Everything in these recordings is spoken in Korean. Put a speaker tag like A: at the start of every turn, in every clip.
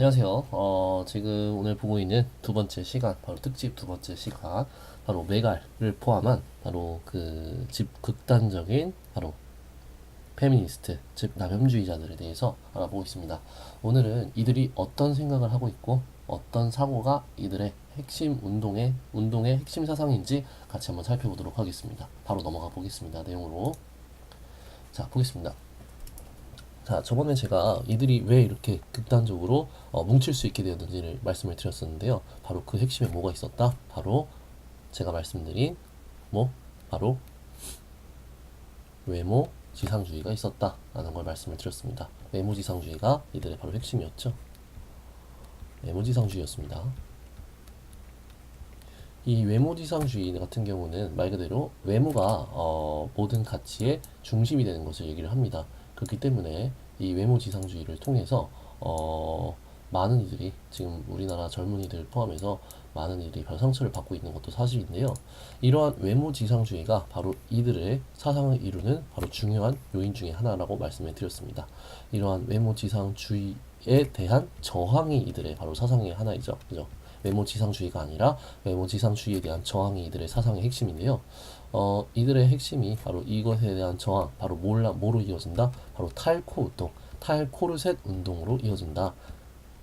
A: 안녕하세요. 지금 오늘 보고 있는 두 번째 시간, 바로 특집 두 번째 시간, 바로 메갈을 포함한 바로 그 극단적인 바로 페미니스트, 즉 남혐주의자들에 대해서 알아보고 있습니다. 오늘은 이들이 어떤 생각을 하고 있고 어떤 사고가 이들의 핵심 운동의 핵심 사상인지 같이 한번 살펴보도록 하겠습니다. 바로 넘어가 보겠습니다. 내용으로. 자, 보겠습니다. 자, 저번에 제가 이들이 왜 이렇게 극단적으로 뭉칠 수 있게 되었는지를 말씀을 드렸었는데요. 바로 그 핵심에 뭐가 있었다? 바로 제가 말씀드린 바로 외모 지상주의가 있었다라는 걸 말씀을 드렸습니다. 외모 지상주의가 이들의 바로 핵심이었죠. 외모 지상주의였습니다. 이 외모 지상주의 같은 경우는 말 그대로 외모가 모든 가치의 중심이 되는 것을 얘기를 합니다. 그렇기 때문에 이 외모 지상주의를 통해서 많은 이들이 지금 우리나라 젊은이들 포함해서 많은 이들이 별 상처를 받고 있는 것도 사실인데요. 이러한 외모 지상주의가 바로 이들의 사상을 이루는 바로 중요한 요인 중에 하나라고 말씀을 드렸습니다. 이러한 외모 지상주의에 대한 저항이 이들의 바로 사상의 하나이죠. 그죠? 외모 지상주의가 아니라 외모 지상주의에 대한 저항이 이들의 사상의 핵심인데요. 이들의 핵심이 바로 이것에 대한 저항, 바로 뭐로 이어진다? 바로 탈코 운동, 탈코르셋 운동으로 이어진다.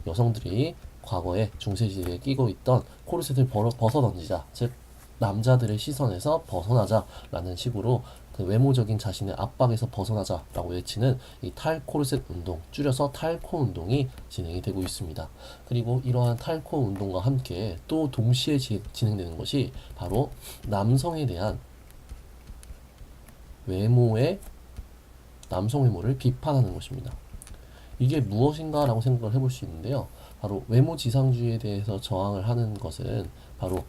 A: 여성들이 과거에 중세시대에 끼고 있던 코르셋을 벗어던지자, 즉 남자들의 시선에서 벗어나자라는 식으로 그 외모적인 자신의 압박에서 벗어나자라고 외치는 이 탈코르셋 운동, 줄여서 탈코 운동이 진행이 되고 있습니다. 그리고 이러한 탈코 운동과 함께 또 동시에 진행되는 것이 바로 남성에 대한 외모의 남성 외모를 비판하는 것입니다. 이게 무엇인가라고 생각을 해볼 수 있는데요. 바로 외모 지상주의에 대해서 저항을 하는 것은 바로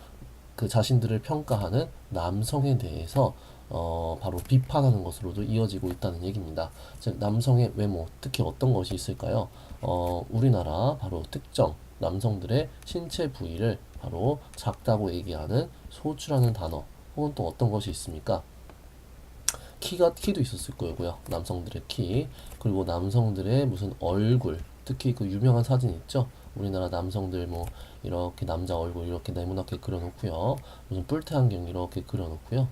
A: 그 자신들을 평가하는 남성에 대해서 바로 비판하는 것으로도 이어지고 있다는 얘기입니다. 즉 남성의 외모, 특히 어떤 것이 있을까요? 우리나라 바로 특정 남성들의 신체 부위를 바로 작다고 얘기하는 소추라는 단어, 혹은 또 어떤 것이 있습니까? 키도 있었을 거고요. 남성들의 키, 그리고 남성들의 무슨 얼굴, 특히 그 유명한 사진 있죠. 우리나라 남성들 뭐 이렇게 남자 얼굴 이렇게 네모나게 그려놓고요. 무슨 뿔테 안경 이렇게 그려놓고요.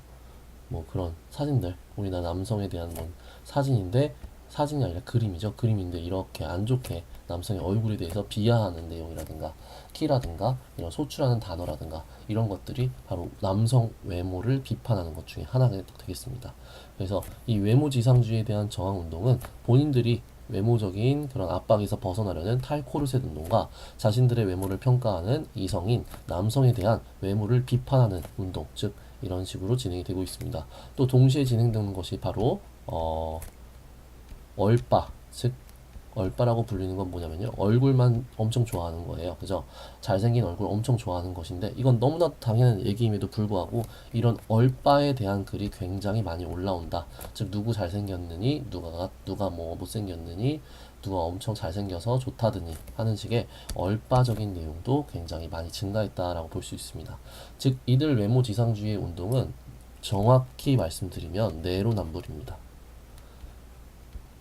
A: 뭐 그런 사진들, 우리나라 남성에 대한 뭐 사진인데, 사진이 아니라 그림이죠. 그림인데 이렇게 안 좋게 남성의 얼굴에 대해서 비하하는 내용이라든가 키라든가 이런 소추라는 단어라든가 이런 것들이 바로 남성 외모를 비판하는 것 중에 하나가 되겠습니다. 그래서 이 외모 지상주의에 대한 저항 운동은 본인들이 외모적인 그런 압박에서 벗어나려는 탈코르셋 운동과 자신들의 외모를 평가하는 이성인 남성에 대한 외모를 비판하는 운동, 즉 이런 식으로 진행이 되고 있습니다. 또 동시에 진행되는 것이 바로 얼빠, 즉 얼빠라고 불리는 건 뭐냐면요, 얼굴만 엄청 좋아하는 거예요. 그죠? 잘생긴 얼굴 엄청 좋아하는 것인데, 이건 너무나 당연한 얘기임에도 불구하고 이런 얼빠에 대한 글이 굉장히 많이 올라온다. 즉 누구 잘생겼느니, 누가 뭐 못생겼느니, 누가 엄청 잘생겨서 좋다더니 하는 식의 얼빠적인 내용도 굉장히 많이 증가했다라고 볼 수 있습니다. 즉 이들 외모 지상주의 운동은 정확히 말씀드리면 내로남불입니다.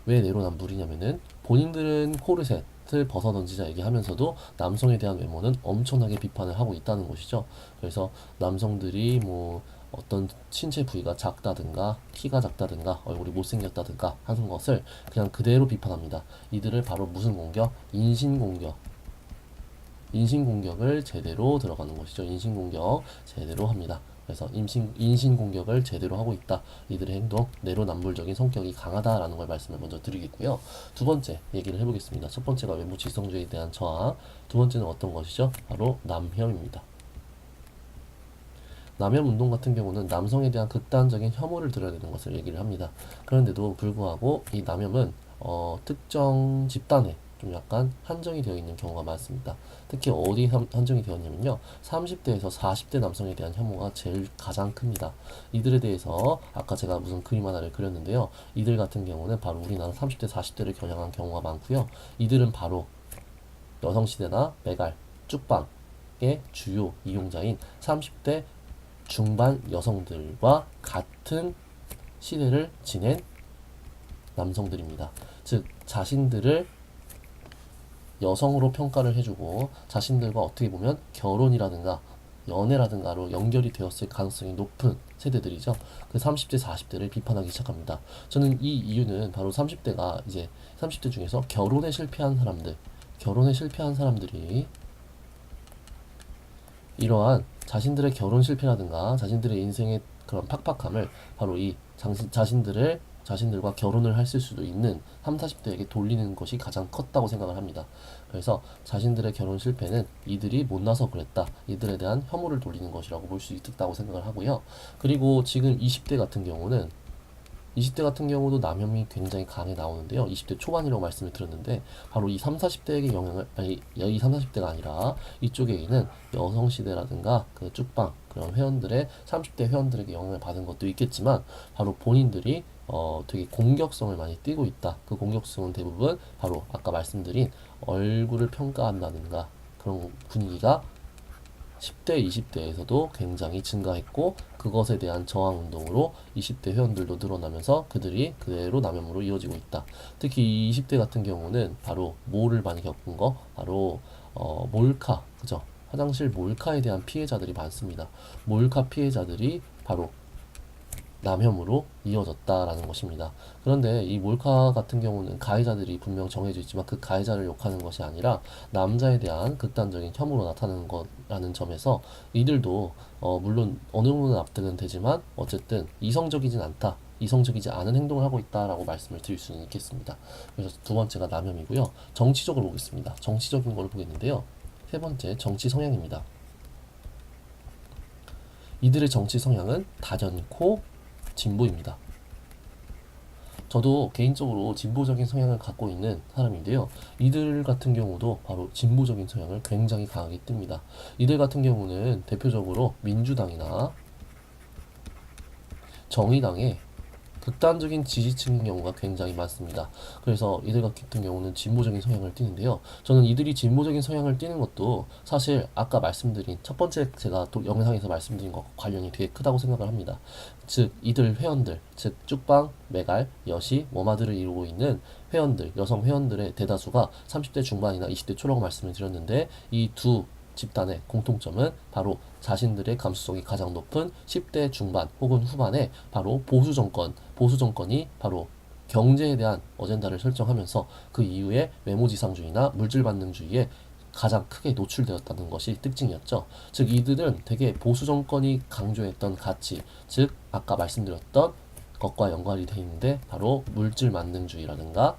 A: 왜 내로남불이냐면은 본인들은 코르셋을 벗어던지자 얘기하면서도 남성에 대한 외모는 엄청나게 비판을 하고 있다는 것이죠. 그래서 남성들이 뭐 어떤 신체 부위가 작다든가 키가 작다든가 얼굴이 못생겼다든가 하는 것을 그냥 그대로 비판합니다. 이들을 바로 무슨 공격? 인신공격을 제대로 들어가는 것이죠. 인신공격 제대로 합니다. 그래서 인신공격을 제대로 하고 있다. 이들의 행동, 내로남불적인 성격이 강하다라는 걸 말씀을 먼저 드리겠고요. 두 번째 얘기를 해보겠습니다. 첫 번째가 외모 지성주의에 대한 저항, 두 번째는 어떤 것이죠? 바로 남혐입니다. 남혐 운동 같은 경우는 남성에 대한 극단적인 혐오를 들어야 되는 것을 얘기를 합니다. 그런데도 불구하고 이 남혐은 특정 집단에 좀 약간 한정이 되어 있는 경우가 많습니다. 특히 어디 한정이 되었냐면요, 30대에서 40대 남성에 대한 혐오가 제일 가장 큽니다. 이들에 대해서 아까 제가 무슨 그림 하나를 그렸는데요, 이들 같은 경우는 바로 우리나라 30대 40대를 겨냥한 경우가 많고요. 이들은 바로 여성시대나 메갈, 쭉방의 주요 이용자인 30대 중반 여성들과 같은 시대를 지낸 남성들입니다. 즉 자신들을 여성으로 평가를 해주고 자신들과 어떻게 보면 결혼이라든가 연애라든가로 연결이 되었을 가능성이 높은 세대들이죠. 그 30대, 40대를 비판하기 시작합니다. 저는 이 이유는 바로 30대가 이제 30대 중에서 결혼에 실패한 사람들이 이러한 자신들의 결혼 실패라든가 자신들의 인생의 그런 팍팍함을 바로 이 자신들과 결혼을 했을 수도 있는 3, 40대에게 돌리는 것이 가장 컸다고 생각을 합니다. 그래서 자신들의 결혼 실패는 이들이 못나서 그랬다. 이들에 대한 혐오를 돌리는 것이라고 볼 수 있다고 생각을 하고요. 그리고 지금 20대 같은 경우도 남혐이 굉장히 강하게 나오는데요. 20대 초반이라고 말씀을 드렸는데 바로 이 3, 40대에게 영향을 아니 이 3, 40대가 아니라 이쪽에 있는 여성시대라든가 그 쭉방 그런 회원들의 30대 회원들에게 영향을 받은 것도 있겠지만 바로 본인들이 되게 공격성을 많이 띠고 있다. 그 공격성은 대부분 바로 아까 말씀드린 얼굴을 평가한다든가 그런 분위기가 10대, 20대에서도 굉장히 증가했고 그것에 대한 저항 운동으로 20대 회원들도 늘어나면서 그들이 그대로 남혐으로 이어지고 있다. 특히 20대 같은 경우는 바로 뭐를 많이 겪은 거 바로 몰카, 그죠? 화장실 몰카에 대한 피해자들이 많습니다. 몰카 피해자들이 바로 남혐으로 이어졌다라는 것입니다. 그런데 이 몰카 같은 경우는 가해자들이 분명 정해져 있지만 그 가해자를 욕하는 것이 아니라 남자에 대한 극단적인 혐오로 나타나는 것라는 점에서 이들도 물론 어느 정도는 납득은 되지만 어쨌든 이성적이진 않다. 이성적이지 않은 행동을 하고 있다라고 말씀을 드릴 수는 있겠습니다. 그래서 두 번째가 남혐이고요. 정치적으로 보겠습니다. 정치적인 걸 보겠는데요. 세 번째, 정치 성향입니다. 이들의 정치 성향은 단연코 진보입니다. 저도 개인적으로 진보적인 성향을 갖고 있는 사람인데요. 이들 같은 경우도 바로 진보적인 성향을 굉장히 강하게 띱니다. 이들 같은 경우는 대표적으로 민주당이나 정의당의 극단적인 지지층인 경우가 굉장히 많습니다. 그래서 이들 같은 경우는 진보적인 성향을 띠는데요. 저는 이들이 진보적인 성향을 띠는 것도 사실 아까 말씀드린 첫 번째 제가 또 영상에서 말씀드린 것과 관련이 되게 크다고 생각을 합니다. 즉 이들 회원들, 즉 쭉방, 메갈, 여시, 워마드를 이루고 있는 회원들, 여성 회원들의 대다수가 30대 중반이나 20대 초라고 말씀을 드렸는데 이 두 집단의 공통점은 바로 자신들의 감수성이 가장 높은 10대 중반 혹은 후반에 바로 보수 정권이 바로 경제에 대한 어젠다를 설정하면서 그 이후에 외모지상주의나 물질반응주의에 가장 크게 노출되었다는 것이 특징이었죠. 즉 이들은 되게 보수 정권이 강조했던 가치, 즉 아까 말씀드렸던 것과 연관이 되어 있는데 바로 물질만능주의라든가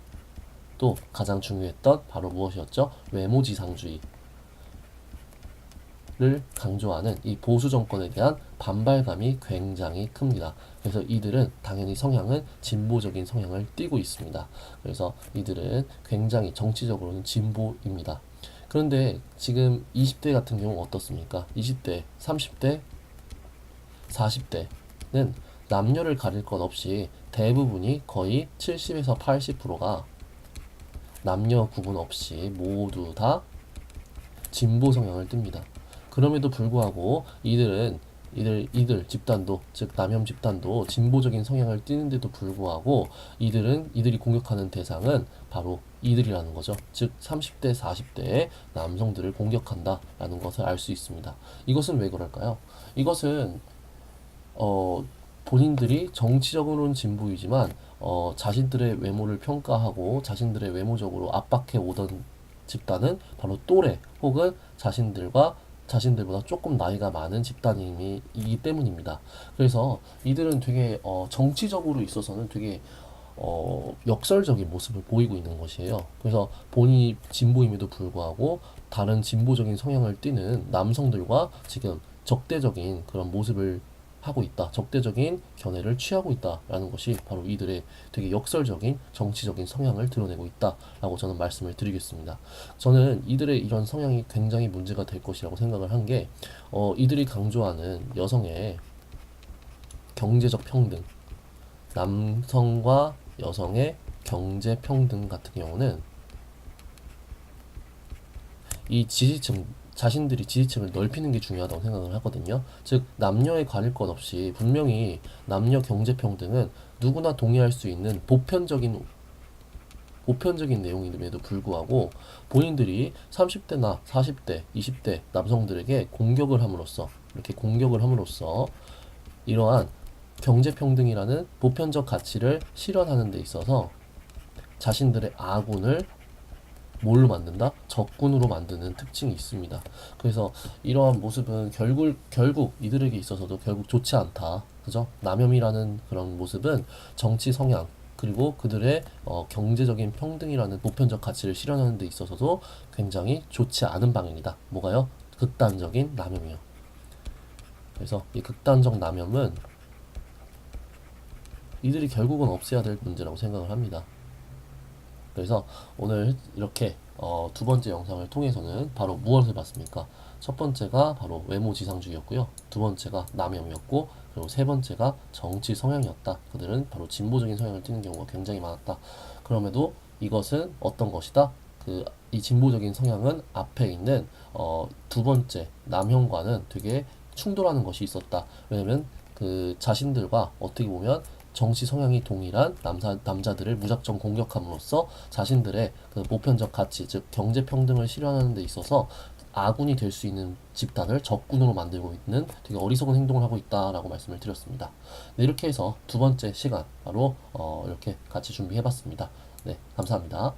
A: 또 가장 중요했던 바로 무엇이었죠? 외모지상주의 를 강조하는 이 보수 정권에 대한 반발감이 굉장히 큽니다. 그래서 이들은 당연히 성향은 진보적인 성향을 띠고 있습니다. 그래서 이들은 굉장히 정치적으로는 진보입니다. 그런데 지금 20대 같은 경우 어떻습니까? 20대, 30대, 40대는 남녀를 가릴 것 없이 대부분이 거의 70에서 80%가 남녀 구분 없이 모두 다 진보 성향을 띱니다. 그럼에도 불구하고 이들 집단도 즉 남혐 집단도 진보적인 성향을 띠는데도 불구하고 이들이 공격하는 대상은 바로 이들이라는 거죠. 즉 30대 40대의 남성들을 공격한다라는 것을 알 수 있습니다. 이것은 왜 그럴까요? 이것은 본인들이 정치적으로는 진보이지만 자신들의 외모를 평가하고 자신들의 외모적으로 압박해 오던 집단은 바로 또래 혹은 자신들보다 조금 나이가 많은 집단이기 때문입니다. 그래서 이들은 되게 정치적으로 있어서는 되게 역설적인 모습을 보이고 있는 것이에요. 그래서 본인이 진보임에도 불구하고 다른 진보적인 성향을 띠는 남성들과 지금 적대적인 그런 모습을 하고 있다. 적대적인 견해를 취하고 있다라는 것이 바로 이들의 되게 역설적인 정치적인 성향을 드러내고 있다라고 저는 말씀을 드리겠습니다. 저는 이들의 이런 성향이 굉장히 문제가 될 것이라고 생각을 한 게 이들이 강조하는 여성의 경제적 평등, 남성과 여성의 경제 평등 같은 경우는 이 자신들이 지지층을 넓히는 게 중요하다고 생각을 하거든요. 즉 남녀에 가릴 것 없이 분명히 남녀 경제 평등은 누구나 동의할 수 있는 보편적인 내용임에도 불구하고 본인들이 30대나 40대, 20대 남성들에게 공격을 함으로써 이렇게 공격을 함으로써 이러한 경제평등이라는 보편적 가치를 실현하는 데 있어서 자신들의 아군을 뭘로 만든다? 적군으로 만드는 특징이 있습니다. 그래서 이러한 모습은 결국 이들에게 있어서도 결국 좋지 않다. 그죠? 남염이라는 그런 모습은 정치 성향, 그리고 그들의 경제적인 평등이라는 보편적 가치를 실현하는 데 있어서도 굉장히 좋지 않은 방향이다. 뭐가요? 극단적인 남염이요. 그래서 이 극단적 남염은 이들이 결국은 없애야 될 문제라고 생각을 합니다. 그래서 오늘 이렇게 두 번째 영상을 통해서는 바로 무엇을 봤습니까? 첫 번째가 바로 외모지상주의였고요. 두 번째가 남염이었고, 그리고 세 번째가 정치 성향이었다. 그들은 바로 진보적인 성향을 띠는 경우가 굉장히 많았다. 그럼에도 이것은 어떤 것이다? 이 진보적인 성향은 앞에 있는 두 번째 남형과는 되게 충돌하는 것이 있었다. 왜냐면 그 자신들과 어떻게 보면 정치 성향이 동일한 남자들을 무작정 공격함으로써 자신들의 그 보편적 가치, 즉 경제 평등을 실현하는 데 있어서 아군이 될 수 있는 집단을 적군으로 만들고 있는 되게 어리석은 행동을 하고 있다라고 말씀을 드렸습니다. 네, 이렇게 해서 두 번째 시간 바로 이렇게 같이 준비해봤습니다. 네, 감사합니다.